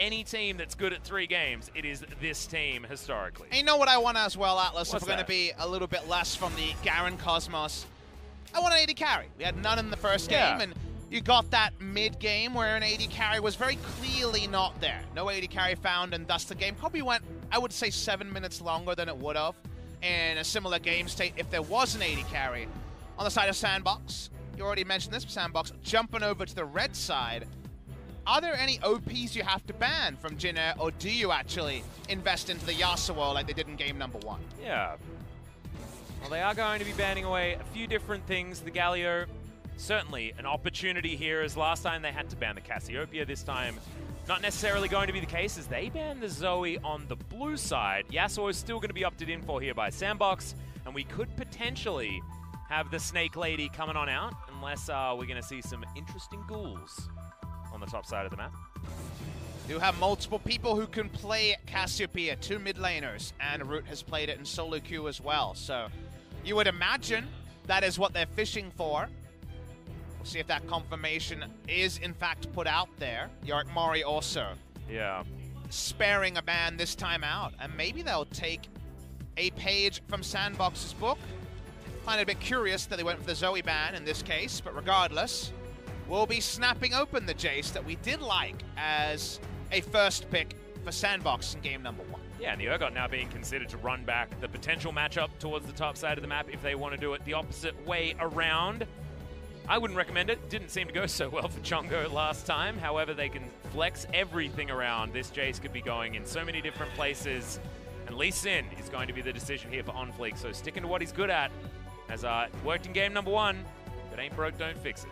any team that's good at 3 games, it is this team historically. And you know what I want as well, Atlas, What's if we're going to be a little bit less from the Garen Cosmos? I want an AD carry. We had none in the first game, and you got that mid-game where an AD carry was very clearly not there. No AD carry found, and thus the game probably went, I would say, 7 minutes longer than it would have in a similar game state if there was an AD carry. On the side of SANDBOX, you already mentioned this, SANDBOX jumping over to the red side. Are there any OPs you have to ban from Jin Air, or do you actually invest into the Yasuo like they did in game number 1? Yeah. Well, they are going to be banning away a few different things. The Galio, certainly an opportunity here, as last time they had to ban the Cassiopeia. This time, not necessarily going to be the case, as they ban the Zoe on the blue side. Yasuo is still going to be opted in for here by SANDBOX, and we could potentially have the Snake Lady coming on out, unless we're going to see some interesting ghouls on the top side of the map. You have multiple people who can play Cassiopeia, 2 mid laners, and Root has played it in solo queue as well. So you would imagine that is what they're fishing for. We'll see if that confirmation is in fact put out there. Yorick Mori also sparing a ban this time out, and maybe they'll take a page from SANDBOX's book. Find it a bit curious that they went for the Zoe ban in this case, but regardless, we'll be snapping open the Jace that we did like as a first pick for SANDBOX in game number 1. Yeah, and the Urgot now being considered to run back the potential matchup towards the top side of the map if they want to do it the opposite way around. I wouldn't recommend it. Didn't seem to go so well for Chongo last time. However, they can flex everything around. This Jace could be going in so many different places. And Lee Sin is going to be the decision here for OnFleek. So sticking to what he's good at, as worked in game number 1. If it ain't broke, don't fix it.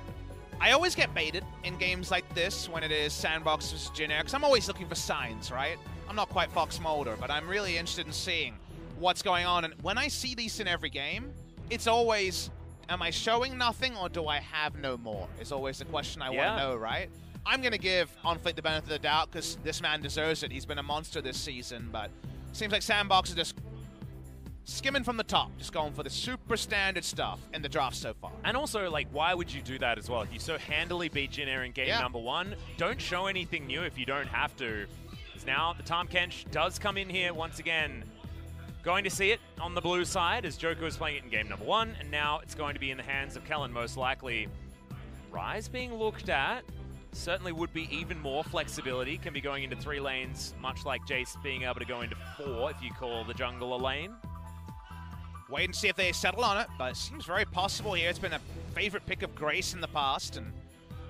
I always get baited in games like this when it is SANDBOX versus Jin Air, because I'm always looking for signs, right? I'm not quite Fox Mulder, but I'm really interested in seeing what's going on. And when I see these in every game, it's always, am I showing nothing or do I have no more? Is always the question I want to know, right? I'm going to give OnFleek the benefit of the doubt because this man deserves it. He's been a monster this season, but seems like SANDBOX is just skimming from the top, just going for the super standard stuff in the draft so far. And also, like, why would you do that as well? If you so handily beat Jin Air in game number 1, don't show anything new if you don't have to. Because now the Tahm Kench does come in here once again. Going to see it on the blue side as Joker was playing it in game number 1, and now it's going to be in the hands of Kellen most likely. Ryze being looked at. Certainly would be even more flexibility. Can be going into 3 lanes, much like Jace being able to go into 4 if you call the jungle a lane. Wait and see if they settle on it, but it seems very possible here. It's been a favorite pick of Grace in the past, and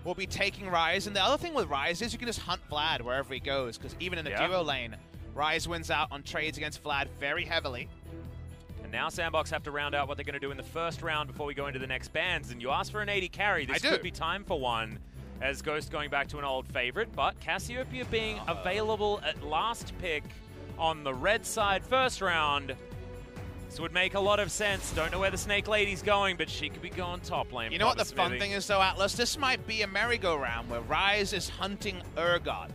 we'll be taking Ryze. And the other thing with Ryze is you can just hunt Vlad wherever he goes, because even in the duo lane, Ryze wins out on trades against Vlad very heavily. And now SANDBOX have to round out what they're going to do in the first round before we go into the next bans. And you asked for an 80 carry. This could be time for one, as Ghost going back to an old favorite, but Cassiopeia being available at last pick on the red side first round. This would make a lot of sense. Don't know where the Snake Lady's going, but she could be going top lane. You know what the fun thing is, though, Atlas? This might be a merry-go-round where Ryze is hunting Urgot,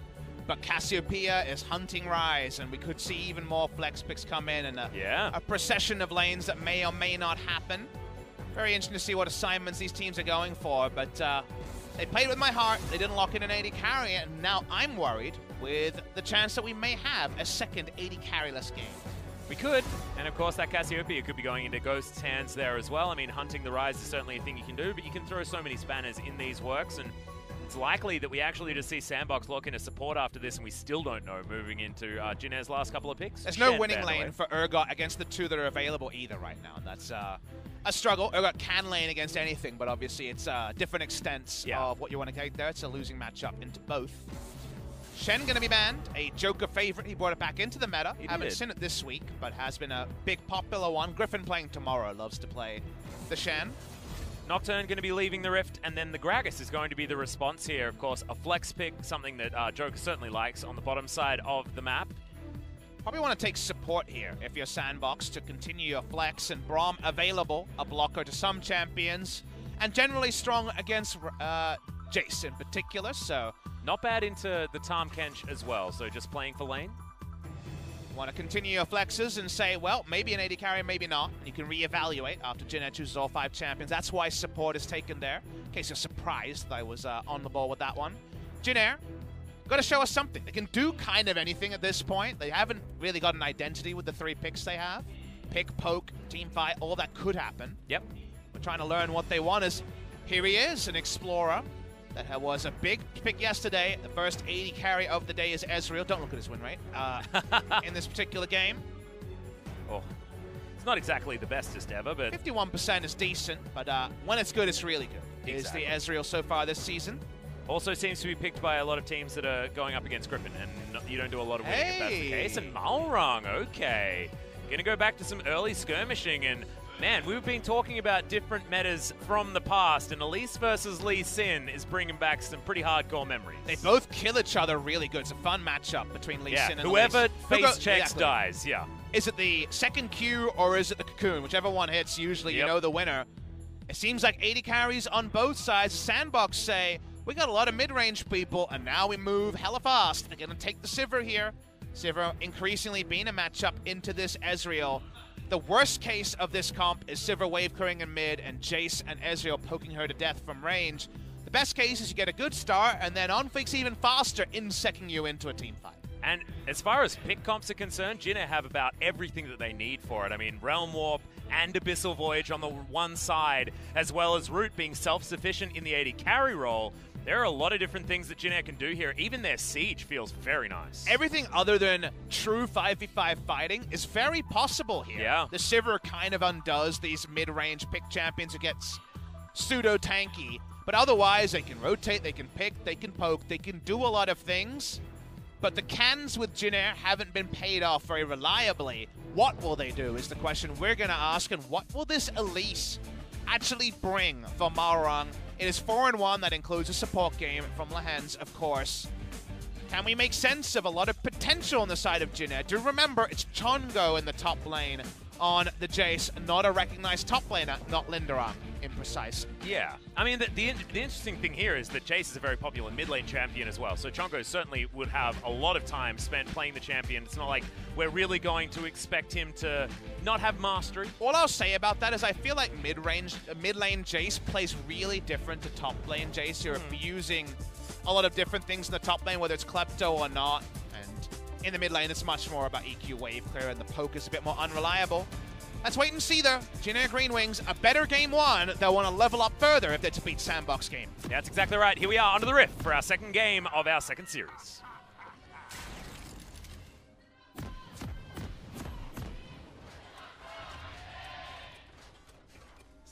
but Cassiopeia is hunting Ryze, and we could see even more flex picks come in and a procession of lanes that may or may not happen. Very interesting to see what assignments these teams are going for, but they played with my heart. They didn't lock in an 80 carry, and now I'm worried with the chance that we may have a second 80 carryless game. We could, and of course that Cassiopeia could be going into Ghost's hands there as well. I mean, hunting the Ryze is certainly a thing you can do, but you can throw so many spanners in these works, and it's likely that we actually just see SANDBOX lock in a support after this, and we still don't know moving into Jin Air's last couple of picks. There's no winning lane for Urgot against the 2 that are available either right now. That's a struggle. Urgot can lane against anything, but obviously it's different extents of what you want to take there. It's a losing matchup into both. Shen going to be banned, a Joker favorite. He brought it back into the meta. Haven't seen it this week, but has been a big popular one. Griffin playing tomorrow loves to play the Shen. Nocturne going to be leaving the Rift, and then the Gragas is going to be the response here. Of course, a flex pick, something that Joker certainly likes on the bottom side of the map. Probably want to take support here if you're SANDBOX to continue your flex, and Braum available, a blocker to some champions, and generally strong against Jace in particular, so... Not bad into the Tahm Kench as well, so just playing for lane. Want to continue your flexes and say, well, maybe an 80 carry, maybe not. You can reevaluate after Jin Air chooses all 5 champions. That's why support is taken there, in case you're surprised that I was on the ball with that one. Jin Air got to show us something. They can do kind of anything at this point. They haven't really got an identity with the 3 picks they have. Pick, poke, team fight, all that could happen. Yep. We're trying to learn what they want. Is here he is, an Explorer. That was a big pick yesterday. The first 80 carry of the day is Ezreal. Don't look at his win rate in this particular game. Oh, it's not exactly the bestest ever, but 51% is decent, but when it's good, it's really good. Exactly. Is the Ezreal so far this season. Also seems to be picked by a lot of teams that are going up against Griffin, and you don't do a lot of winning if that's the case. And Malrung, okay. Gonna go back to some early skirmishing, and man, we've been talking about different metas from the past, and Elise versus Lee Sin is bringing back some pretty hardcore memories. They both kill each other really good. It's a fun matchup between Lee Sin and whoever Elise. face checks dies, Is it the second Q or is it the Cocoon? Whichever one hits, usually you know the winner. It seems like 80 carries on both sides. SANDBOX say, we got a lot of mid-range people, and now we move hella fast. They're going to take the Sivir here. Sivir increasingly being a matchup into this Ezreal. The worst case of this comp is Sivir wave clearing in mid and Jace and Ezreal poking her to death from range. The best case is you get a good start and then on-fleek's even faster insecting you into a team fight. And as far as pick comps are concerned, Jinna have about everything that they need for it. I mean, Realm Warp and Abyssal Voyage on the one side, as well as Root being self-sufficient in the 80 carry role. There are a lot of different things that Jinna can do here. Even their Siege feels very nice. Everything other than true 5v5 fighting is very possible here. Yeah. The Sivir kind of undoes these mid-range pick champions who gets pseudo-tanky. But otherwise, they can rotate, they can pick, they can poke, they can do a lot of things. But the cans with Jinna haven't been paid off very reliably. What will they do is the question we're going to ask, and what will this Elise actually bring for Malrung? It is 4-1, that includes a support game from Lehens, of course. Can we make sense of a lot of potential on the side of Jinna? Do remember, it's Chongo in the top lane on the Jace, not a recognized top laner, not Linderang, in precise. Yeah. I mean, the interesting thing here is that Jace is a very popular mid lane champion as well, so Chongo certainly would have a lot of time spent playing the champion. It's not like we're really going to expect him to not have mastery. All I'll say about that is I feel like mid-lane Jace plays really different to top lane Jace. You're abusing a lot of different things in the top lane, whether it's Klepto or not. And in the mid lane, it's much more about EQ wave clear, and the poke is a bit more unreliable. Let's wait and see, though. Jinna GreenWings, a better game one. They'll want to level up further if they're to beat SANDBOX game. Yeah, that's exactly right. Here we are onto the Rift for our second game of our second series.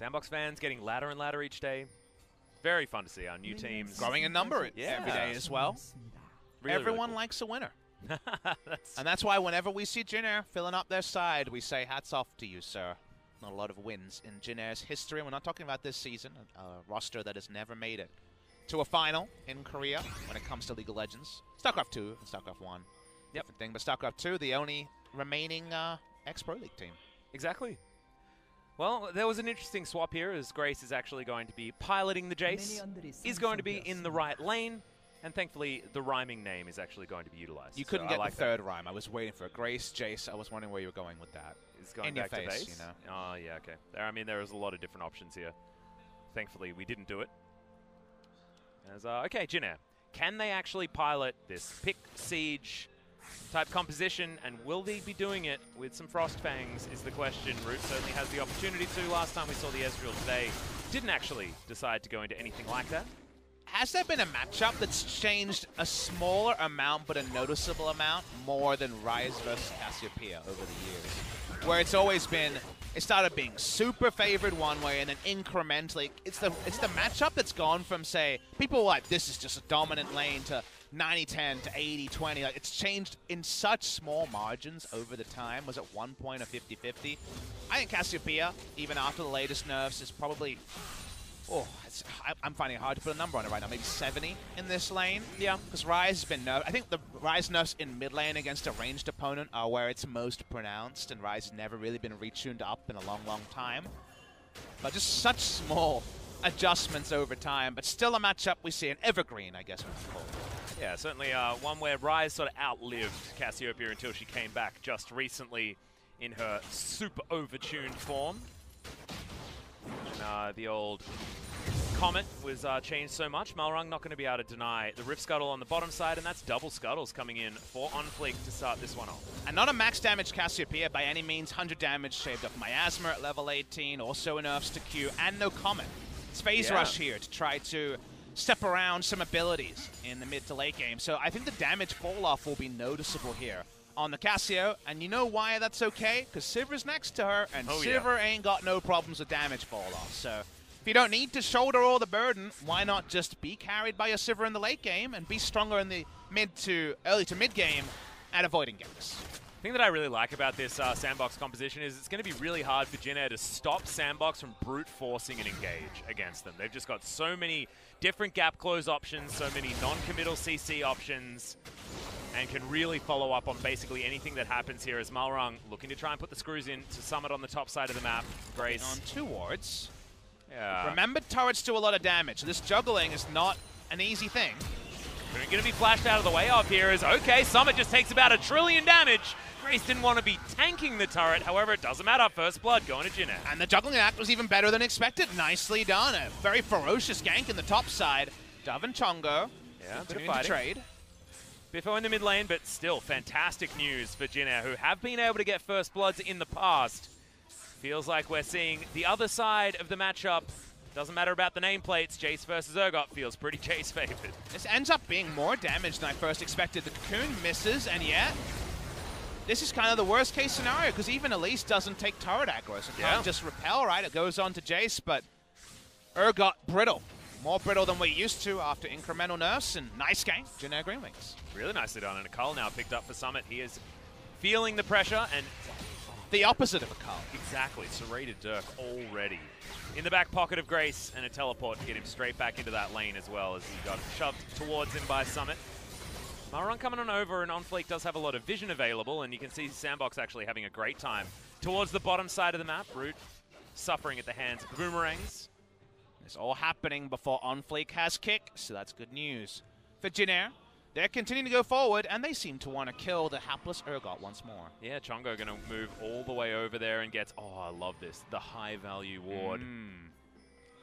SANDBOX fans getting ladder and ladder each day. Very fun to see our new teams growing in number every day as well. Really, Everyone cool. likes a winner. And that's why whenever we see Jinna filling up their side, we say hats off to you, sir. Not a lot of wins in Jinna's history. We're not talking about this season, a roster that has never made it to a final in Korea when it comes to League of Legends. StarCraft 2 and StarCraft 1, different thing. But StarCraft 2, the only remaining ex-Pro League team. Exactly. Well, there was an interesting swap here, as Grace is actually going to be piloting the Jace. He's going to be in the right lane. And thankfully, the rhyming name is actually going to be utilized. You couldn't get the third rhyme. I was waiting for it. Grace, Jace. I was wondering where you were going with that. It's going in back your face, to base. you know. Oh, yeah, okay. I mean, there is a lot of different options here. Thankfully, we didn't do it. As okay, Jinna. Can they actually pilot this pick siege type composition, and will they be doing it with some Frost Fangs is the question. Root certainly has the opportunity to. Last time we saw the Ezreal today, didn't actually decide to go into anything like that. Has there been a matchup that's changed a smaller amount but a noticeable amount more than Ryze versus Cassiopeia over the years? Where it's always been, it started being super favored one way and then incrementally, it's the matchup that's gone from, say, people were like, this is just a dominant lane to 90-10 to 80-20. Like, it's changed in such small margins over the time. Was at one point a 50-50. I think Cassiopeia, even after the latest nerfs, is probably... Oh, I'm finding it hard to put a number on it right now. Maybe 70 in this lane. Yeah, because Ryze has been nerfed. I think the Ryze nerfs in mid lane against a ranged opponent are where it's most pronounced, and Ryze has never really been retuned up in a long, long time. But just such small adjustments over time, but still a matchup we see an evergreen, I guess we can call it. Yeah, certainly one where Ryze sort of outlived Cassiopeia until she came back just recently in her super overtuned form. And the old Comet was changed so much, Malrung not going to be able to deny the Rift Scuttle on the bottom side, and that's double Scuttles coming in for OnFleek to start this one off. And not a max damage Cassiopeia by any means, 100 damage shaved off Miasma at level 18, also nerfs to Q, and no Comet. It's Phase Rush here to try to step around some abilities in the mid to late game, so I think the damage fall-off will be noticeable here on the Cassio, and you know why that's okay? Because Sivr's next to her, and Sivir ain't got no problems with damage fall-off, so if you don't need to shoulder all the burden, why not just be carried by a Sivir in the late game and be stronger in the early to mid game at avoiding ganks? The thing that I really like about this SANDBOX composition is it's going to be really hard for Jin Air to stop SANDBOX from brute forcing an engage against them. They've just got so many different gap close options, so many non-committal CC options, and can really follow up on basically anything that happens here as Malrung looking to try and put the screws in to Summit on the top side of the map. Grace on 2 wards. Yeah. Remember, turrets do a lot of damage. This juggling is not an easy thing. Who's going to be flashed out of the way of here is, okay, Summit just takes about 1 trillion damage. Grace didn't want to be tanking the turret, however, it doesn't matter. First blood going to Jin Air. And the juggling act was even better than expected. Nicely done. A very ferocious gank in the top side. Dove and Chongo. Yeah, continuing to trade. Biffo in the mid lane, but still fantastic news for Jin Air, who have been able to get first bloods in the past. Feels like we're seeing the other side of the matchup. Doesn't matter about the nameplates. Jace versus Urgot feels pretty Jace favored. This ends up being more damage than I first expected. The Cocoon misses, and yet this is kind of the worst case scenario because even Elise doesn't take turret aggro. So can't just repel, right? It goes on to Jace, but Urgot brittle. More brittle than we're used to after incremental nerfs, and nice game, Jin Air GreenWings. Really nicely done, and a Cull now picked up for Summit. He is feeling the pressure, and the opposite of a Cull. Exactly, serrated Dirk already. In the back pocket of Grace, and a teleport to get him straight back into that lane as well as he got shoved towards him by Summit. Malrung coming on over, and OnFleek does have a lot of vision available, and you can see SANDBOX actually having a great time towards the bottom side of the map. Root suffering at the hands of boomerangs. It's all happening before OnFleek has kick, so that's good news. For Jin Air, they're continuing to go forward, and they seem to want to kill the hapless Urgot once more. Yeah, Chongo going to move all the way over there and gets, oh, I love this, the high-value ward.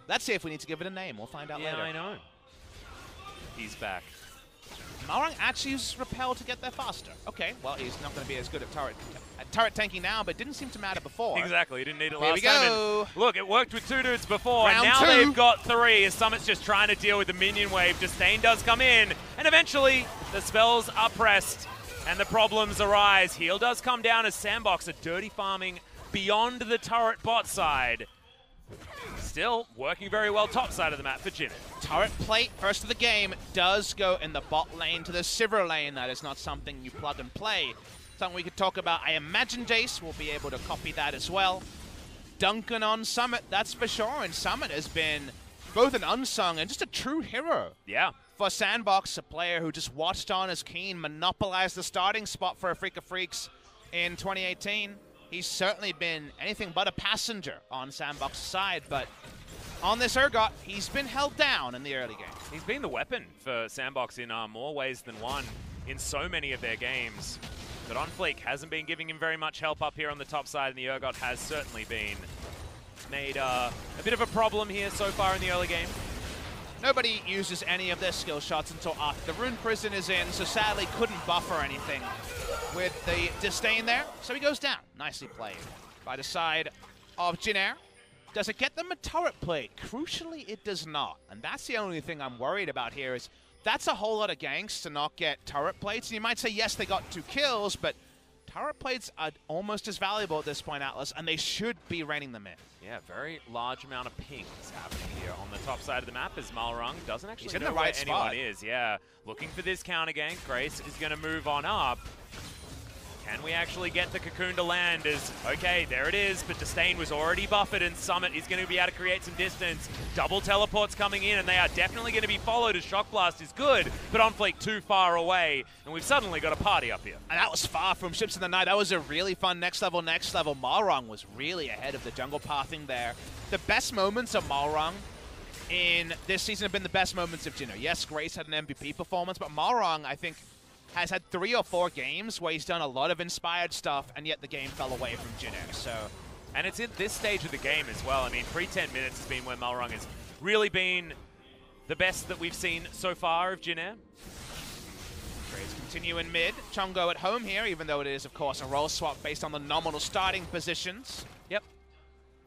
Let's see if we need to give it a name. We'll find out later. Yeah, I know. He's back. Malrung actually uses Repel to get there faster. Okay, well, he's not going to be as good at turret tanking now, but it didn't seem to matter before. Exactly, he didn't need it Here last we go. time. Look, it worked with 2 dudes before, Round and now 2. they've got 3 as Summit's just trying to deal with the minion wave. Disdain does come in, and eventually the spells are pressed, and the problems arise. Heal does come down as SANDBOX are dirty farming beyond the turret bot side. Still working very well top side of the map for Jin. Turret plate, first of the game, does go in the bot lane to the Sivir lane. That is not something you plug and play. Something we could talk about. I imagine Jace will be able to copy that as well. Duncan on Summit, that's for sure. And Summit has been both an unsung and just a true hero. Yeah. For SANDBOX, a player who just watched on as Keen monopolized the starting spot for a Freak of Freaks in 2018. He's certainly been anything but a passenger on SANDBOX's side, but on this Urgot, he's been held down in the early game. He's been the weapon for SANDBOX in more ways than one in so many of their games. But OnFleek hasn't been giving him very much help up here on the top side, and the Urgot has certainly been made a bit of a problem here so far in the early game. Nobody uses any of their skill shots until after the Rune Prison is in, so sadly couldn't buffer anything with the Disdain there. So he goes down. Nicely played by the side of Jin Air. Does it get them a turret plate? Crucially, it does not. And that's the only thing I'm worried about here is that's a whole lot of ganks to not get turret plates. And you might say, yes, they got 2 kills, but turret plates are almost as valuable at this point, Atlas, and they should be reining them in. Yeah, very large amount of pings happening here on the top side of the map as Malrung doesn't actually know the right where anyone spot. is. Yeah, looking for this counter gank. Grace is going to move on up. Can we actually get the Cocoon to land as, okay, there it is, but Disdain was already buffered and Summit is going to be able to create some distance. Double teleports coming in and they are definitely going to be followed as Shock Blast is good, but OnFleek too far away, and we've suddenly got a party up here. And that was far from Ships in the Night. That was a really fun next level. Malrung was really ahead of the jungle pathing there. The best moments of Malrung in this season have been the best moments of Jin Air. Yes, Grace had an MVP performance, but Malrung, I think, has had 3 or 4 games where he's done a lot of inspired stuff, and yet the game fell away from Jin Air. So, and it's in this stage of the game as well. I mean, pre-10 minutes has been when Malrung has really been the best that we've seen so far of Jin Air. Trades continue in mid. Chongo at home here, even though it is, of course, a role swap based on the nominal starting positions. Yep.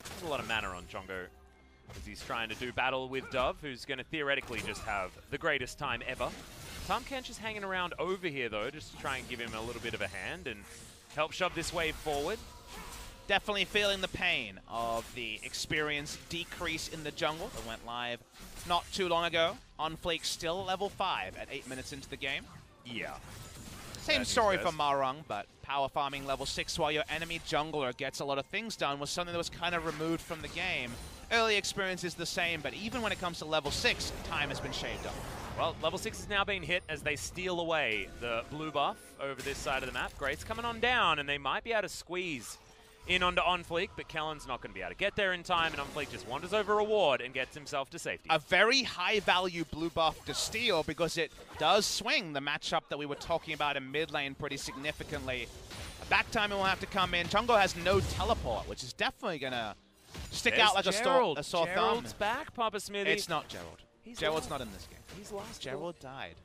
There's a lot of mana on Chongo as he's trying to do battle with Dove, who's going to theoretically just have the greatest time ever. Tamkench is hanging around over here, though, just to try and give him a little bit of a hand and help shove this wave forward. Definitely feeling the pain of the experience decrease in the jungle that went live not too long ago. On Flake still level 5 at 8 minutes into the game. Yeah. Same story for Marung, but power farming level 6 while your enemy jungler gets a lot of things done was something that was kind of removed from the game. Early experience is the same, but even when it comes to level 6, time has been shaved off. Well, level 6 is now being hit as they steal away the blue buff over this side of the map. Great's coming on down, and they might be able to squeeze in onto OnFleek, but Kellen's not going to be able to get there in time, and OnFleek just wanders over a ward and gets himself to safety. A very high-value blue buff to steal because it does swing the matchup that we were talking about in mid lane pretty significantly. Back timing will have to come in. Chongo has no teleport, which is definitely going to stick out like a sore thumb. Gerald's back, Papa Smithy. It's not Gerald. Gerald's not in this game. He's lost. Gerald died.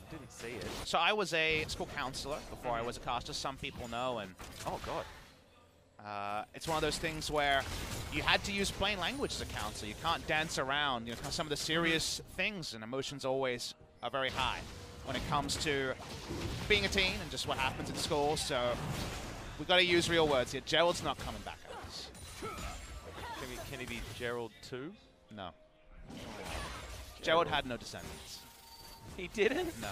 I didn't see it. So I was a school counselor before I was a caster. Some people know, and oh god. It's one of those things where you had to use plain language as a counselor. You can't dance around. You know, some of the serious things and emotions always are very high when it comes to being a teen and just what happens in school. So we've got to use real words here. Gerald's not coming back at us. Can he be Gerald too? No. Gerald had no descendants. He didn't? No.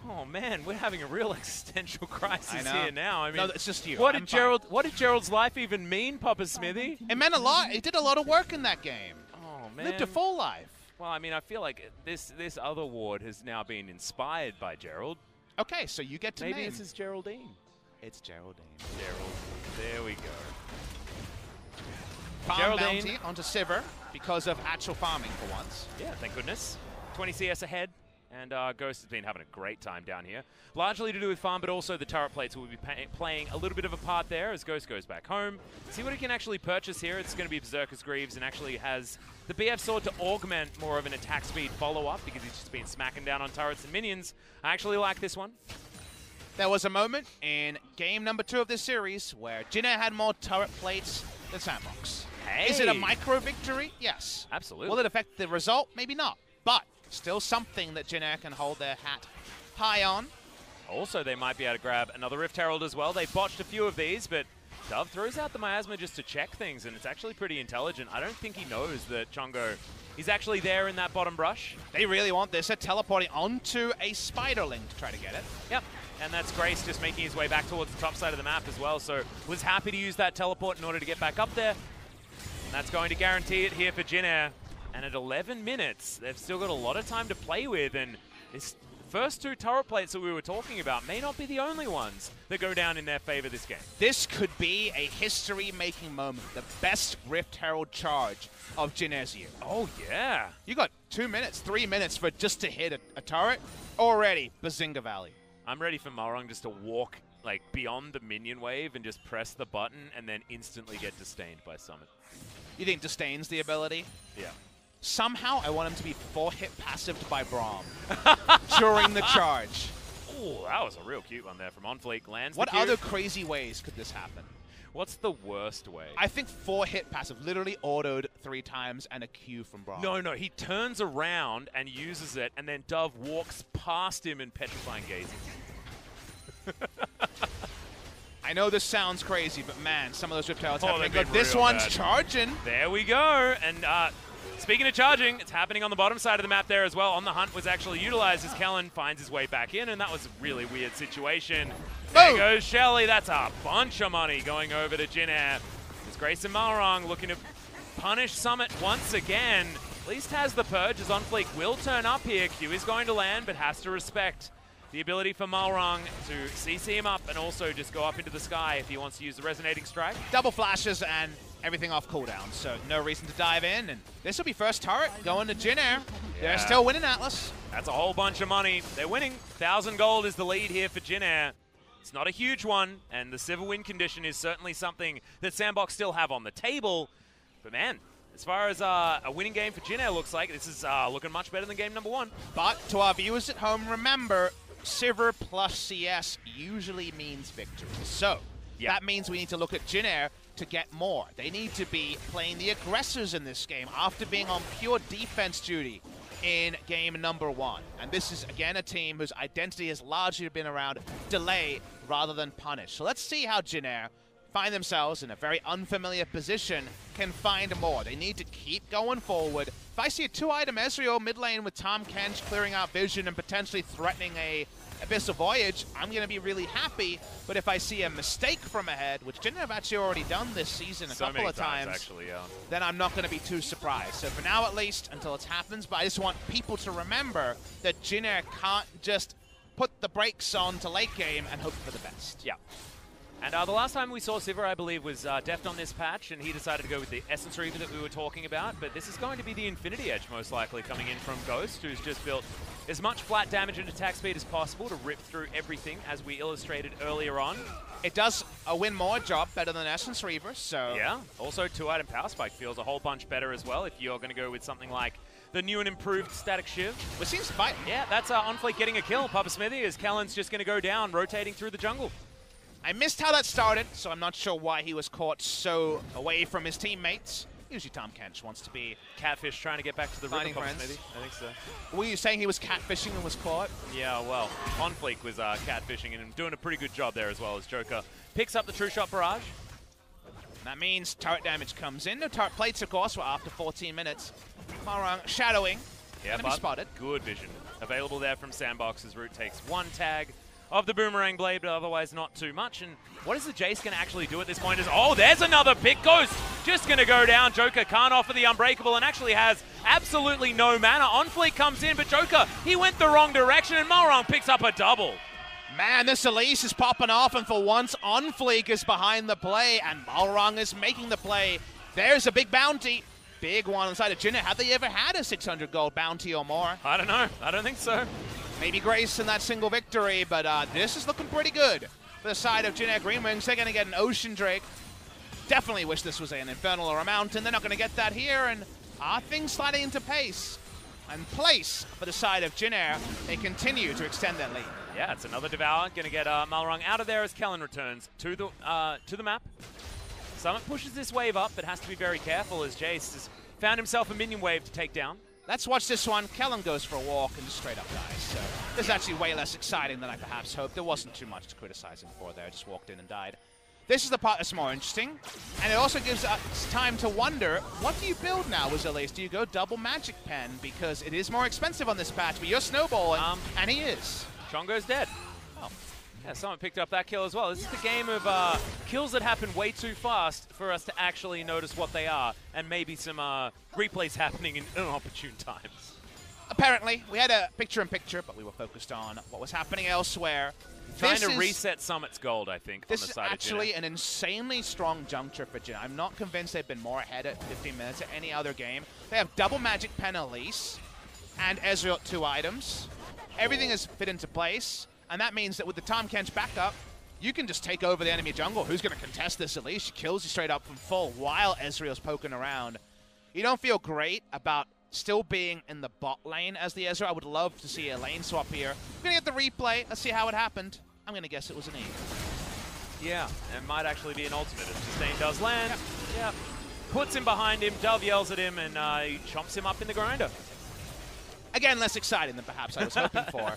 Oh man, we're having a real existential crisis here now. I mean, no, it's just you. What did Gerald's life even mean, Papa Smithy? It meant a lot. He did a lot of work in that game. Oh man. Lived a full life. Well, I mean, I feel like this other ward has now been inspired by Gerald. Okay, so you get to maybe name. This is Geraldine. It's Geraldine. Gerald. There we go. Farm bounty onto Sivir because of actual farming for once. Yeah, thank goodness. 20 CS ahead, and Ghost has been having a great time down here. Largely to do with farm, but also the turret plates will be playing a little bit of a part there as Ghost goes back home. See what he can actually purchase here. It's going to be Berserker's Greaves and actually has the BF Sword to augment more of an attack speed follow-up because he's just been smacking down on turrets and minions. I actually like this one. There was a moment in game number 2 of this series where Jin Air had more turret plates than SANDBOX. Hey. Is it a micro victory? Yes. Absolutely. Will it affect the result? Maybe not. But still something that Jin Air can hold their hat high on. Also, they might be able to grab another Rift Herald as well. They botched a few of these, but Dove throws out the miasma just to check things, and it's actually pretty intelligent. I don't think he knows that Chongo is actually there in that bottom brush. They really want this. They're teleporting onto a Spiderling to try to get it. Yep. And that's Grace just making his way back towards the top side of the map as well. So was happy to use that teleport in order to get back up there. And that's going to guarantee it here for Jin Air. And at 11 minutes, they've still got a lot of time to play with. And this first 2 turret plates that we were talking about may not be the only ones that go down in their favor this game. This could be a history-making moment. The best Rift Herald charge of Jin Air's year. Oh, yeah. You got 2 minutes, 3 minutes for just to hit a turret. Already, Bazinga Valley. I'm ready for Marung just to walk like beyond the minion wave and just press the button and then instantly get disdained by Summit. You think disdain's the ability? Yeah. Somehow I want him to be 4-hit passived by Braum during the charge. Oh, that was a real cute one there from OnFleek. Lands What the Q. other crazy ways could this happen? What's the worst way? I think 4-hit passive, literally autoed 3 times and a Q from Braum. No, he turns around and uses it, and then Dove walks past him in petrifying gazing. I know this sounds crazy, but man, some of those Rift Heralds have been they've good. been This real one's bad. charging. There we go. And speaking of charging, it's happening on the bottom side of the map there as well. On the Hunt was actually utilized as Kellen finds his way back in, and that was a really weird situation. There goes Shelly. That's a bunch of money going over to Jin Air. There's Grace and Malrong looking to punish Summit once again. At least has the Purge as OnFleek will turn up here. Q is going to land, but has to respect the ability for Malrong to CC him up and also just go up into the sky if he wants to use the Resonating Strike. Double flashes and everything off cooldown, so no reason to dive in. And this will be first turret going to Jin Air. Yeah. They're still winning Atlas. That's a whole bunch of money. They're winning. 1,000 gold is the lead here for Jin Air. It's not a huge one, and the Civil win condition is certainly something that SANDBOX still have on the table. But man, as far as a winning game for Jin Air looks like, this is looking much better than game number 1. But to our viewers at home, remember, Sivir plus CS usually means victory. So that means we need to look at Jin Air to get more. They need to be playing the aggressors in this game after being on pure defense duty in game number 1. And this is, again, a team whose identity has largely been around delay rather than punish. So let's see how Jin Air find themselves in a very unfamiliar position, can find more. They need to keep going forward. If I see a 2-item Ezreal mid lane with Tahm Kench clearing out vision and potentially threatening a Abyssal Voyage, I'm going to be really happy. But if I see a mistake from ahead, which Jin Air have actually already done this season a couple of times, actually, then I'm not going to be too surprised. So for now, at least, until it happens, but I just want people to remember that Jin Air can't just put the brakes on to late game and hope for the best. Yeah. And the last time we saw Sivir, I believe, was Deft on this patch, and he decided to go with the Essence Reaver that we were talking about. But this is going to be the Infinity Edge, most likely, coming in from Ghost, who's just built as much flat damage and attack speed as possible to rip through everything, as we illustrated earlier on. It does a win more job better than Essence Reaver, so... Yeah, also 2-item Power Spike feels a whole bunch better as well if you're going to go with something like the new and improved Static Shiv. Which seems to fight. Yeah, that's On Fleek getting a kill, Papa Smithy, as Kellen's just going to go down, rotating through the jungle. I missed how that started, so I'm not sure why he was caught so away from his teammates. Usually Tahm Kench wants to be... Catfish trying to get back to the river, Papa Smithy. I think so. Were you saying he was catfishing and was caught? Yeah, well, On Fleek was catfishing and doing a pretty good job there as well, as Joker picks up the True Shot Barrage. And that means turret damage comes in. No turret plates, of course, after 14 minutes. Marang shadowing. Yeah, but spotted. Good vision available there from SANDBOX as Root takes 1 tag of the Boomerang Blade, but otherwise not too much. And what is the Jace going to actually do at this point? Oh, there's another pick. Ghost just going to go down. Joker can't offer the Unbreakable and actually has absolutely no mana. On Fleek comes in, but Joker, he went the wrong direction, and Malrong picks up a double. Man, this Elise is popping off, and for once, On Fleek is behind the play, and Malrong is making the play. There's a big bounty. Big one inside of Jin Air. Have they ever had a 600 gold bounty or more? I don't know. I don't think so. Maybe Grace in that single victory, but this is looking pretty good. For the side of Jin Air GreenWings, they're going to get an Ocean Drake. Definitely wish this was an Infernal or a Mountain. They're not going to get that here, and are things sliding into pace and place for the side of Jin Air? They continue to extend their lead. Yeah, it's another Devour. Going to get Malrong out of there as Kellen returns to the map. Summit pushes this wave up, but has to be very careful as Jace has found himself a minion wave to take down. Let's watch this one. Kellen goes for a walk and just straight up dies. So this is actually way less exciting than I perhaps hoped. There wasn't too much to criticize him for there. Just walked in and died. This is the part that's more interesting. And it also gives us time to wonder, what do you build now, Elise? Do you go double Magic Pen? Because it is more expensive on this patch, but you're snowballing, and he is. Chongo's dead. Oh. Yeah, someone picked up that kill as well. This is the game of kills that happen way too fast for us to actually notice what they are, and maybe some replays happening in inopportune times. Apparently, we had a picture-in-picture, but we were focused on what was happening elsewhere. Trying to reset Summit's gold, I think, on the side of Jin. This is actually an insanely strong juncture for Jin. I'm not convinced they've been more ahead at 15 minutes at any other game. They have double Magic Pen Elise and Ezreal at 2 items. Everything is fit into place. And that means that with the Tahm Kench backup, you can just take over the enemy jungle. Who's going to contest this Elise? She kills you straight up from full while Ezreal's poking around. You don't feel great about still being in the bot lane as the Ezreal. I would love to see a lane swap here. We're going to get the replay. Let's see how it happened. I'm going to guess it was an E. Yeah, it might actually be an ultimate if Sustain does land. Yeah. Puts him behind him, Dove yells at him, and he chomps him up in the grinder. Again, less exciting than perhaps I was hoping for.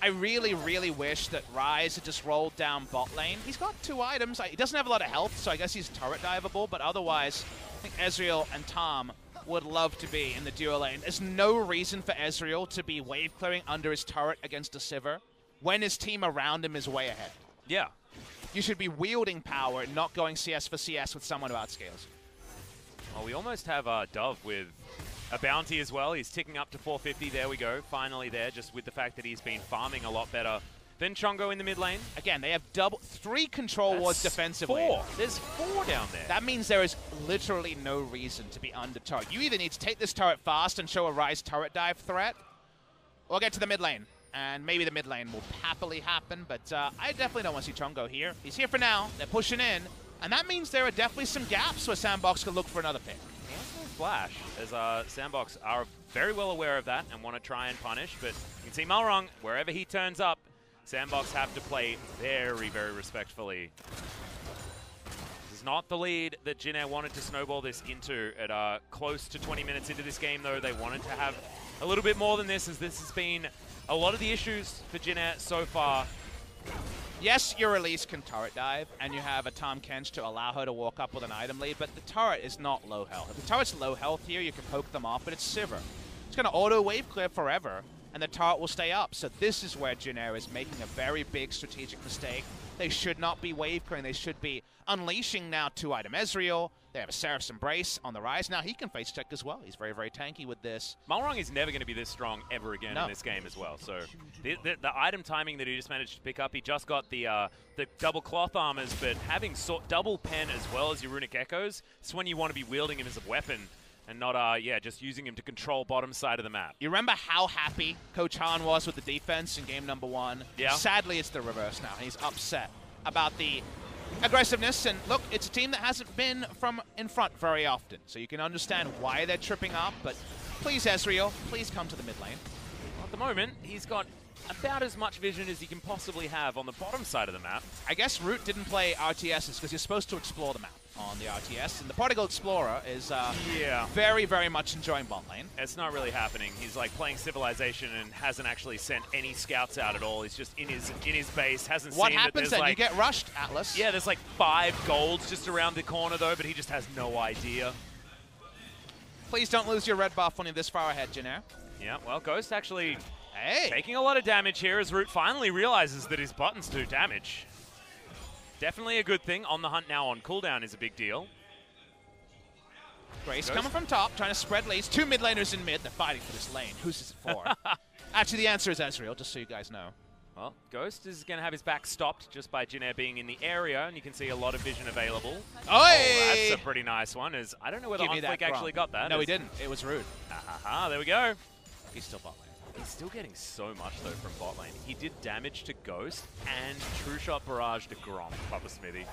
I really, really wish that Ryze had just rolled down bot lane. He's got 2 items. He doesn't have a lot of health, so I guess he's turret diveable, but otherwise, I think Ezreal and Tahm would love to be in the duo lane. There's no reason for Ezreal to be wave clearing under his turret against a Sivir when his team around him is way ahead. Yeah. You should be wielding power, not going CS for CS with someone who outscales. Well, we almost have Dove with a bounty as well. He's ticking up to 450. There we go. Finally there, just with the fact that he's been farming a lot better than Chongo in the mid lane. Again, they have 3 control wards defensively. 4. There's 4 down there. That means there is literally no reason to be under turret. You either need to take this turret fast and show a Ryze turret dive threat, or get to the mid lane. And maybe the mid lane will happily happen, but I definitely don't want to see Chongo here. He's here for now. They're pushing in. And that means there are definitely some gaps where SANDBOX could look for another pick. has no flash, as SANDBOX are very well aware of that and want to try and punish, but you can see Malrong, wherever he turns up, SANDBOX have to play very, very respectfully. This is not the lead that Jin Air wanted to snowball this into at close to 20 minutes into this game, though. They wanted to have a little bit more than this, as this has been a lot of the issues for Jin Air so far. Yes, your release can turret dive, and you have a Tahm Kench to allow her to walk up with an item lead, but the turret is not low health. If the turret's low health here, you can poke them off, but it's Sivir. It's going to auto wave clear forever, and the turret will stay up. So this is where Jin Air is making a very big strategic mistake. They should not be wave clearing. They should be unleashing now 2-item Ezreal. They have a Seraph's Embrace on the rise. Now he can face check as well. He's very, very tanky with this. Malrong is never going to be this strong ever again in this game as well. So the item timing that he just managed to pick up, he just got the double cloth armors, but having double pen as well as your runic echoes, it's when you want to be wielding him as a weapon and not, just using him to control bottom side of the map. You remember how happy Coach Han was with the defense in game number 1? Yeah. Sadly, it's the reverse now. He's upset about the aggressiveness, and look, it's a team that hasn't been from in front very often, so you can understand why they're tripping up, but please, Ezreal, please come to the mid lane. Well, at the moment, he's got about as much vision as he can possibly have on the bottom side of the map. I guess Root didn't play RTSs because you're supposed to explore the map on the RTS, and the Prodigal Explorer is very, very much enjoying bot lane. It's not really happening. He's like playing Civilization and hasn't actually sent any scouts out at all. He's just in his base, hasn't What seen happens that then? like, You get rushed, Atlas. Yeah, there's like 5 golds just around the corner though, but he just has no idea. Please don't lose your red buff when you're this far ahead, Jin Air. Yeah, well, Ghost actually taking a lot of damage here as Root finally realizes that his buttons do damage. Definitely a good thing. On the hunt now on cooldown is a big deal. Grace coming from top, trying to spread leads. 2 mid laners in mid. They're fighting for this lane. Who's this for? Actually, the answer is Ezreal, just so you guys know. Well, Ghost is going to have his back stopped just by Jin Air being in the area, and you can see a lot of vision available. Oh, that's a pretty nice one. I don't know whether OnFleek actually got that. No, he didn't. It was Rude. There we go. He's still bot lane. He's still getting so much, though, from bot lane. He did damage to Ghost and True Shot Barrage to Grom, Papa Smithy.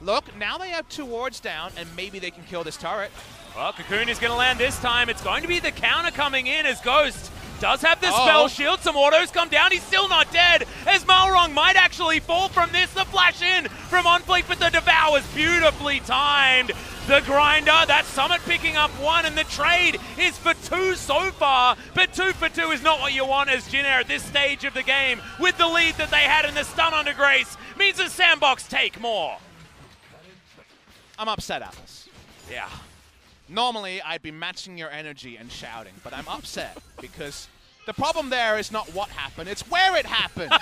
Look, now they have 2 wards down, and maybe they can kill this turret. Well, Cocoon is going to land this time. It's going to be the counter coming in as Ghost does have the spell shield. Some autos come down. He's still not dead, as Malrong might actually fall from this. The flash in from OnFleek, but the Devour's beautifully timed. The grinder, that Summit picking up 1, and the trade is for 2 so far, but 2 for 2 is not what you want as Jin Air at this stage of the game, with the lead that they had in the stun under Grace, means that SANDBOX take more. I'm upset, Atlas. Yeah. Normally, I'd be matching your energy and shouting, but I'm upset because the problem there is not what happened, it's where it happened.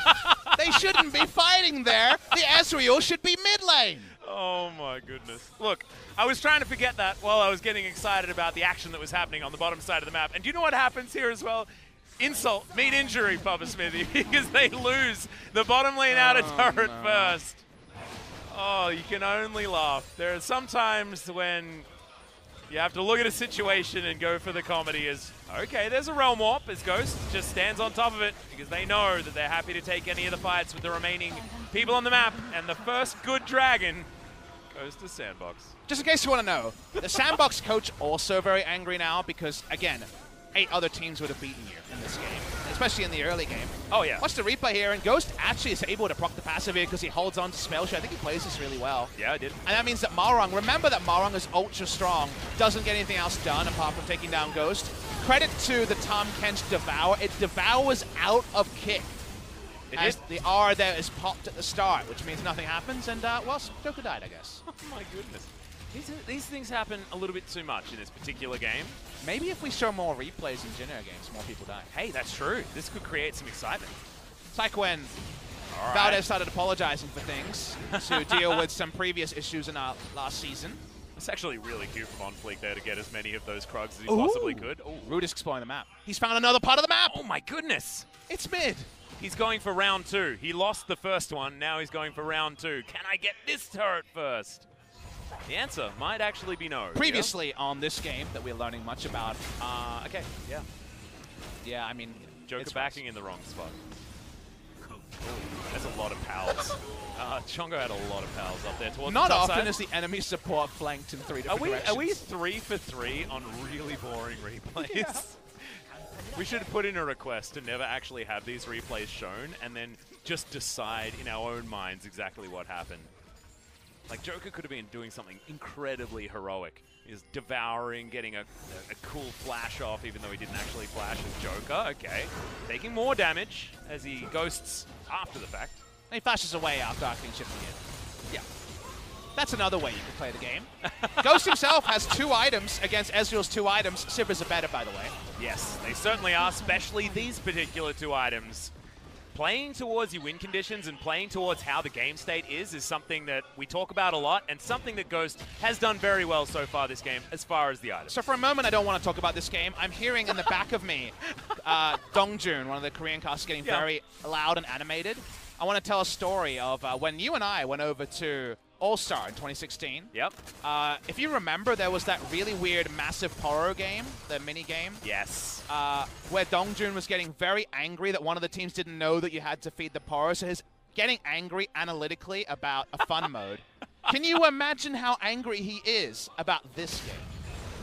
They shouldn't be fighting there. The Ezreal should be mid lane. Oh my goodness. Look, I was trying to forget that while I was getting excited about the action that was happening on the bottom side of the map. And do you know what happens here as well? Insult, meet injury, Papa Smithy, because they lose the bottom lane out of turret first. Oh, you can only laugh. There are some times when you have to look at a situation and go for the comedy as, okay, there's a Realm Warp as Ghost just stands on top of it because they know that they're happy to take any of the fights with the remaining people on the map. And the first good dragon goes to SANDBOX. Just in case you want to know, the SANDBOX coach also very angry now because, again, 8 other teams would have beaten you in this game, especially in the early game. Oh, yeah. Watch the replay here, and Ghost actually is able to proc the passive here because he holds on to Spell Shot. I think he plays this really well. Yeah, I did. And that means that Malrong, remember that Malrong is ultra strong, doesn't get anything else done apart from taking down Ghost. Credit to the Tahm Kench Devour. It devours out of kick. As the R there is popped at the start, which means nothing happens, and, well, Joker died, I guess. Oh, my goodness. These things happen a little bit too much in this particular game. Maybe if we show more replays in Jin Air games, more people die. Hey, that's true. This could create some excitement. It's like when Valdez started apologizing for things to deal with some previous issues in our last season. It's actually really cute from OnFleek there to get as many of those Krugs as he possibly could. Rude is exploring the map. He's found another part of the map. Oh, my goodness. It's mid. He's going for round 2. He lost the first one. Now he's going for round 2. Can I get this turret first? The answer might actually be no. Previously on this game that we're learning much about. Okay, yeah. Yeah, I mean, Joker backing in the wrong spot. There's a lot of pals. Chongo had a lot of pals up there towards Not the top often side. is the enemy support flanked in 3 different directions. Are we 3 for 3 on really boring replays? Yeah. We should put in a request to never actually have these replays shown and then just decide in our own minds exactly what happened. Like, Joker could have been doing something incredibly heroic. He's devouring, getting a cool flash off, even though he didn't actually flash as Joker. Okay. Taking more damage as he ghosts after the fact. And he flashes away after Arcane shifting in. Yeah. That's another way you can play the game. Ghost himself has 2 items against Ezreal's 2 items. Sivers are better, by the way. Yes, they certainly are, especially these particular 2 items. Playing towards your win conditions and playing towards how the game state is something that we talk about a lot and something that Ghost has done very well so far this game as far as the items. So for a moment, I don't want to talk about this game. I'm hearing in the back of me Dongjun, one of the Korean casts, getting very loud and animated. I want to tell a story of when you and I went over to All-Star in 2016. Yep. If you remember, there was that really weird massive Poro game, the mini game. Yes. Where Dongjun was getting very angry that one of the teams didn't know that you had to feed the Poro, so he's getting angry analytically about a fun mode. Can you imagine how angry he is about this game?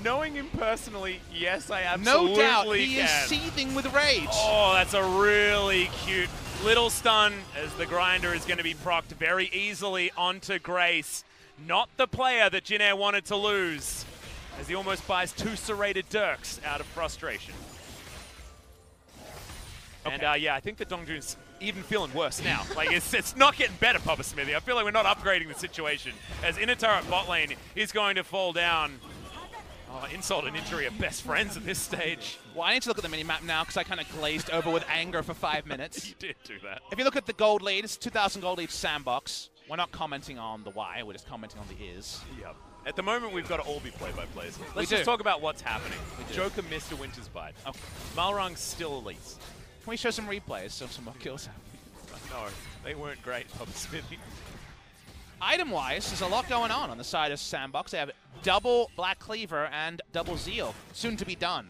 Knowing him personally, yes, I absolutely No doubt, he can. is seething with rage. Oh, that's a really cute little stun as the grinder is going to be procced very easily onto Grace. Not the player that Jin Air wanted to lose, as he almost buys 2 serrated Dirks out of frustration. Okay. And yeah, I think that Dongjun's even feeling worse now. Like, it's not getting better, Papa Smithy. I feel like we're not upgrading the situation, as Inatar at bot lane is going to fall down. Oh, insult and injury are best friends at this stage. Well, I need to look at the minimap now because I kind of glazed over with anger for 5 minutes. You did do that. If you look at the gold lead, it's 2,000 gold lead SANDBOX. We're not commenting on the why, we're just commenting on the is. Yep. At the moment, we've got to all be play-by-plays. Let's do. just talk about what's happening. Joker missed a Winter's Bite. Okay. Malrung's still elite. Can we show some replays of some more kills? No, they weren't great, Papa Smithy. Item-wise, there's a lot going on the side of SANDBOX. They have double Black Cleaver and double Zeal, soon to be done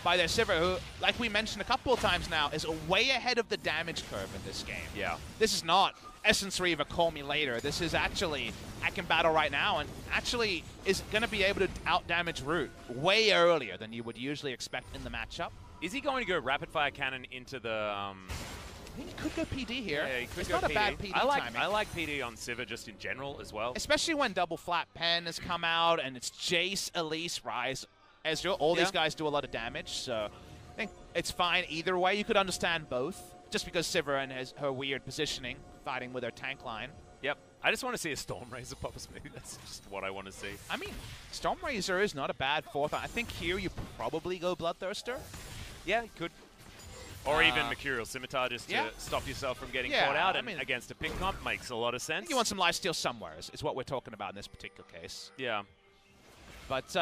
by their Sivir, who, like we mentioned a couple of times now, is way ahead of the damage curve in this game. Yeah. This is not Essence Reaver, call me later. This is actually, I can battle right now, and actually is going to be able to out-damage Root way earlier than you would usually expect in the matchup. Is he going to go Rapid-Fire Cannon into the... I think he could go PD here. Yeah, he could it's go not PD. a bad PD timing. I like PD on Sivir just in general as well. Especially when double flat pen has come out and it's Jace, Elise, Ryze, Ezreal. All these guys do a lot of damage, so I think it's fine either way. You could understand both, just because Sivir and her weird positioning, fighting with her tank line. Yep. I just want to see a Stormrazor Papa Smithy. That's just what I want to see. I mean, Stormrazor is not a bad 4th. I think here you probably go Bloodthirster. Yeah, you could. Or even Mercurial Scimitar just to stop yourself from getting caught out. And against a pick comp makes a lot of sense. I think you want some lifesteal somewhere is what we're talking about in this particular case. Yeah. But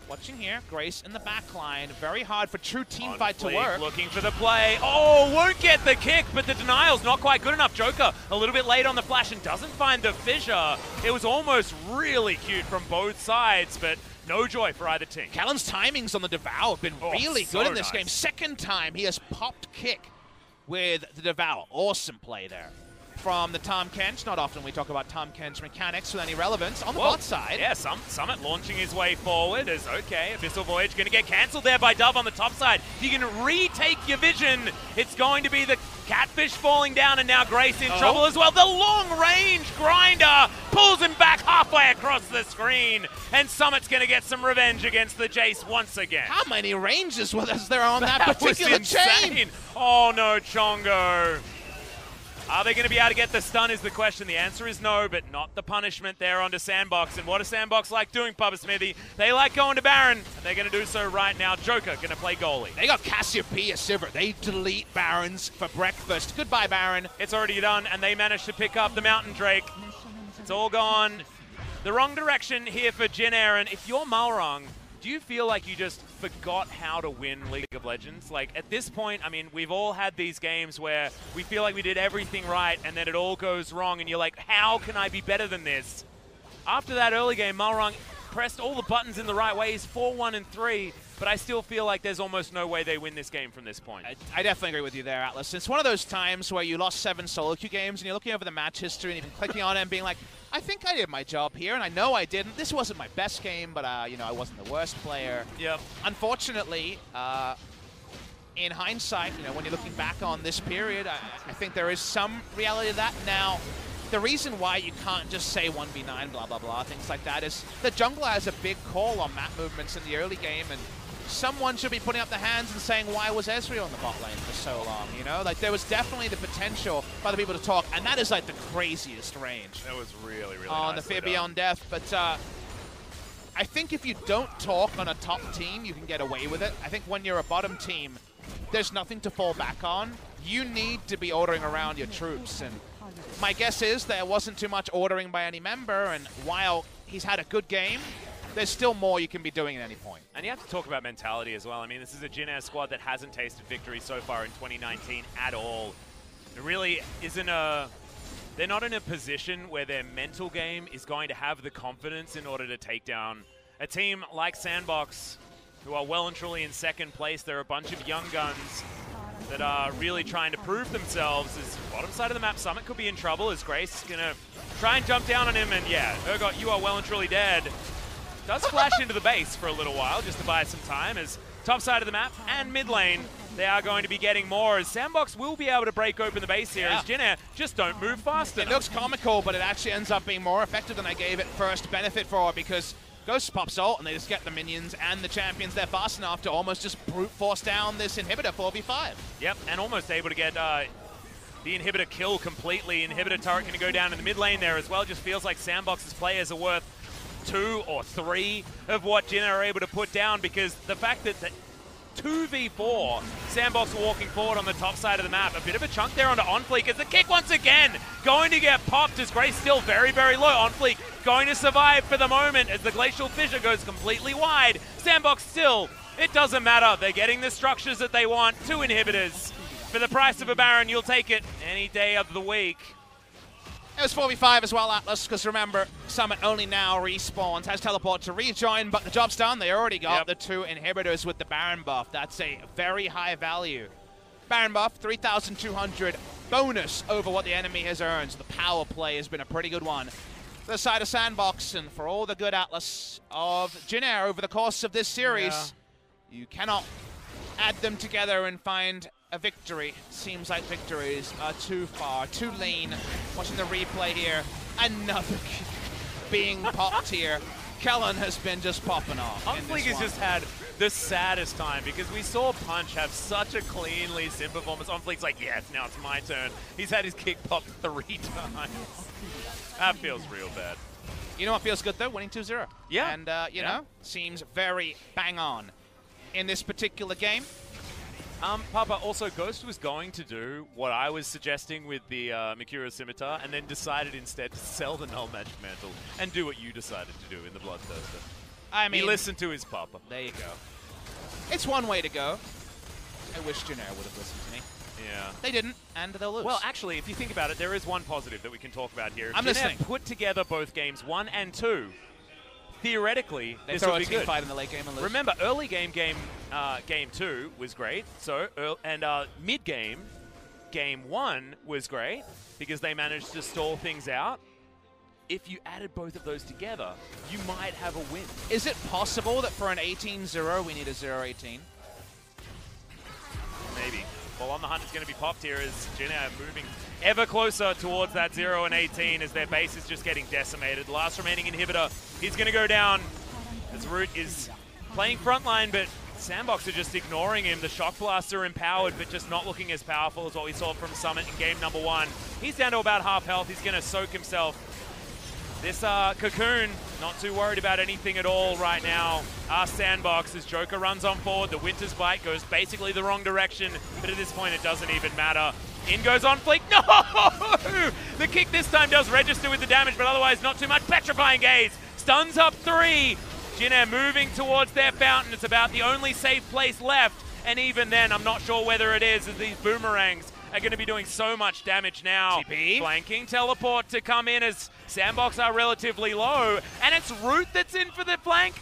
watching here, Grace in the back line. Very hard for true team fight to work. Looking for the play. Oh, won't get the kick, but the denial's not quite good enough. Joker a little bit late on the flash and doesn't find the fissure. It was almost really cute from both sides, but no joy for either team. Callan's timings on the Devour have been really good in this game. Second time he has popped kick with the Devour. Awesome play there from the Tahm Kench. Not often we talk about Tahm Kench mechanics with any relevance. On the bot side. Yeah, Summit launching his way forward is okay. Abyssal Voyage going to get cancelled there by Dove on the top side. You can retake your vision. It's going to be the Catfish falling down, and now Grace in trouble as well. The long-range grinder pulls him back halfway across the screen, and Summit's going to get some revenge against the Jace once again. How many ranges was there on that particular chain? Oh no, Chongo. Are they going to be able to get the stun is the question. The answer is no, but not the punishment there onto SANDBOX. And what does SANDBOX like doing, Papa Smithy? They like going to Baron, and they're going to do so right now. Joker going to play goalie. They got Cassiopeia Sivir. They delete Barons for breakfast. Goodbye, Baron. It's already done, and they managed to pick up the Mountain Drake. It's all gone the wrong direction here for Jin Air. And if you're Malrung, do you feel like you just forgot how to win League of Legends? Like, at this point, I mean, we've all had these games where we feel like we did everything right, and then it all goes wrong, and you're like, how can I be better than this? After that early game, Malrung pressed all the buttons in the right ways, 4-1 and 3, but I still feel like there's almost no way they win this game from this point. I definitely agree with you there, Atlas. It's one of those times where you lost 7 solo queue games and you're looking over the match history and even clicking on it and being like, I think I did my job here, and I know I didn't. This wasn't my best game, but you know, I wasn't the worst player. Yep. Unfortunately, in hindsight, you know, when you're looking back on this period, I think there is some reality to that. Now, the reason why you can't just say 1v9, blah, blah, blah, things like that is the jungler has a big call on map movements in the early game, and someone should be putting up their hands and saying, why was Ezreal on the bot lane for so long, you know? Like, there was definitely the potential for other people to talk, and that is, like, the craziest range. That was really, really on the Fear Beyond Death, but I think if you don't talk on a top team, you can get away with it. I think when you're a bottom team, there's nothing to fall back on. You need to be ordering around your troops, and my guess is there wasn't too much ordering by any member, and while he's had a good game, there's still more you can be doing at any point. And you have to talk about mentality as well. I mean, this is a Jin Air squad that hasn't tasted victory so far in 2019 at all. It really isn't a... They're not in a position where their mental game is going to have the confidence in order to take down a team like SANDBOX, who are well and truly in second place. They're a bunch of young guns that are really trying to prove themselves. As bottom side of the map, Summit could be in trouble as Grace is going to try and jump down on him. And yeah, Urgot, you are well and truly dead. Does flash into the base for a little while just to buy some time, as top side of the map and mid lane, they are going to be getting more, as SANDBOX will be able to break open the base here, as Jin Air just don't move fast enough. It looks comical, but it actually ends up being more effective than I gave it first benefit for, because Ghost pops ult and they just get the minions and the champions there fast enough to almost just brute force down this inhibitor 4v5. Yep, and almost able to get the inhibitor kill completely. Inhibitor turret going to go down in the mid lane there as well. Just feels like SANDBOX's players are worth 2 or 3 of what Jin are able to put down, because the fact that the 2v4, SANDBOX walking forward on the top side of the map. A bit of a chunk there onto OnFleek as the kick once again going to get popped, as Grace still very, very low. OnFleek going to survive for the moment as the Glacial Fissure goes completely wide. SANDBOX still, it doesn't matter. They're getting the structures that they want. 2 inhibitors. For the price of a Baron, you'll take it any day of the week. It was 4v5 as well, Atlas, because remember, Summit only now respawns, has teleport to rejoin, but the job's done. They already got the 2 inhibitors with the Baron buff. That's a very high value. Baron buff, 3,200 bonus over what the enemy has earned. So the power play has been a pretty good one. The side of SANDBOX, and for all the good, Atlas, of Jin Air over the course of this series, you cannot add them together and find a victory. Seems like victories are too far, too lean. Watching the replay here, another being popped here. Kellen has been just popping off. OnFleek has just had the saddest time, because we saw Punch have such a cleanly sim performance. OnFleek's like, yes, now it's my turn. He's had his kick popped 3 times. That feels real bad. You know what feels good though? Winning 2-0. Yeah. And you know, seems very bang on in this particular game. Papa, also Ghost was going to do what I was suggesting with the Mikura Scimitar, and then decided instead to sell the Null Magic Mantle and do what you decided to do in the Bloodthirster. I mean, he listened to his Papa. There you go. It's one way to go. I wish Jin Air would have listened to me. Yeah. They didn't, and they'll lose. Well, actually, if you think about it, there is one positive that we can talk about here. If I'm listening. Put together both games 1 and 2, theoretically, they this throw would a be good. Fight in the late game and lose. Remember, early game 2 was great. So mid game 1 was great because they managed to stall things out. If you added both of those together, you might have a win. Is it possible that for an 18-0 we need a 0-18? Maybe. Well, On the Hunt is going to be popped here as Jin Air moving ever closer towards that 0 and 18 as their base is just getting decimated. Last remaining inhibitor, he's going to go down as Root is playing frontline, but SANDBOX are just ignoring him. The Shock Blasts are empowered, but just not looking as powerful as what we saw from Summit in game number 1. He's down to about half health. He's going to soak himself. This Cocoon, not too worried about anything at all right now. SANDBOX, as Joker runs on forward, the Winter's Bite goes basically the wrong direction, but at this point it doesn't even matter. In goes OnFleek. No! The kick this time does register with the damage, but otherwise not too much. Petrifying Gaze stuns up 3. Jin Air moving towards their fountain. It's about the only safe place left, and even then I'm not sure whether it is, as these boomerangs are going to be doing so much damage now. TP. Flanking teleport to come in as SANDBOX are relatively low. And it's Root that's in for the flank.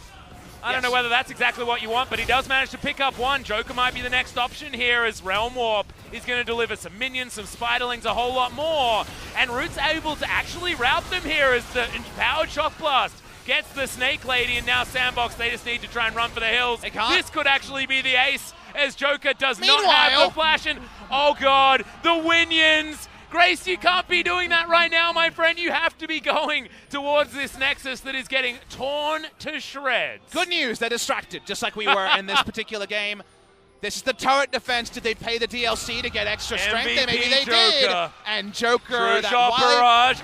I don't know whether that's exactly what you want, but he does manage to pick up one. Joker might be the next option here as Realm Warp is going to deliver some minions, some Spiderlings, a whole lot more. And Root's able to actually route them here as the Empowered Shock Blast gets the Snake Lady, and now SANDBOX, they just need to try and run for the hills. They can't. This could actually be the ace as Joker does not have the flash. And oh god, the Winions! Grace, you can't be doing that right now, my friend. You have to be going towards this Nexus that is getting torn to shreds. Good news, they're distracted, just like we were in this particular game. This is the turret defense. Did they pay the DLC to get extra strength? MVP Maybe they Joker. did. And Joker, True that shot barrage.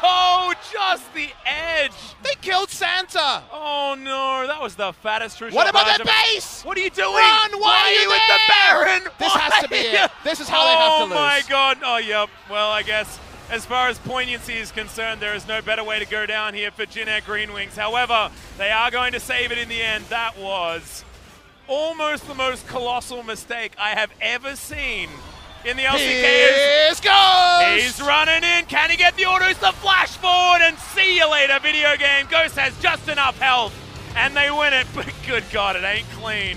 Oh, just the edge. They killed Santa. Oh no, that was the fattest true shot. What about barrage the I've- base? What are you doing? Run! Why are you with the Baron? This has to be it. This is how they have to lose. Oh my god. Oh, yep. Well, I guess as far as poignancy is concerned, there is no better way to go down here for GreenWings. However, they are going to save it in the end. That was almost the most colossal mistake I have ever seen in the LCK. Here goes! He's running in. Can he get the autos? The flash forward, and see you later, video game. Ghost has just enough health, and they win it. But good God, it ain't clean.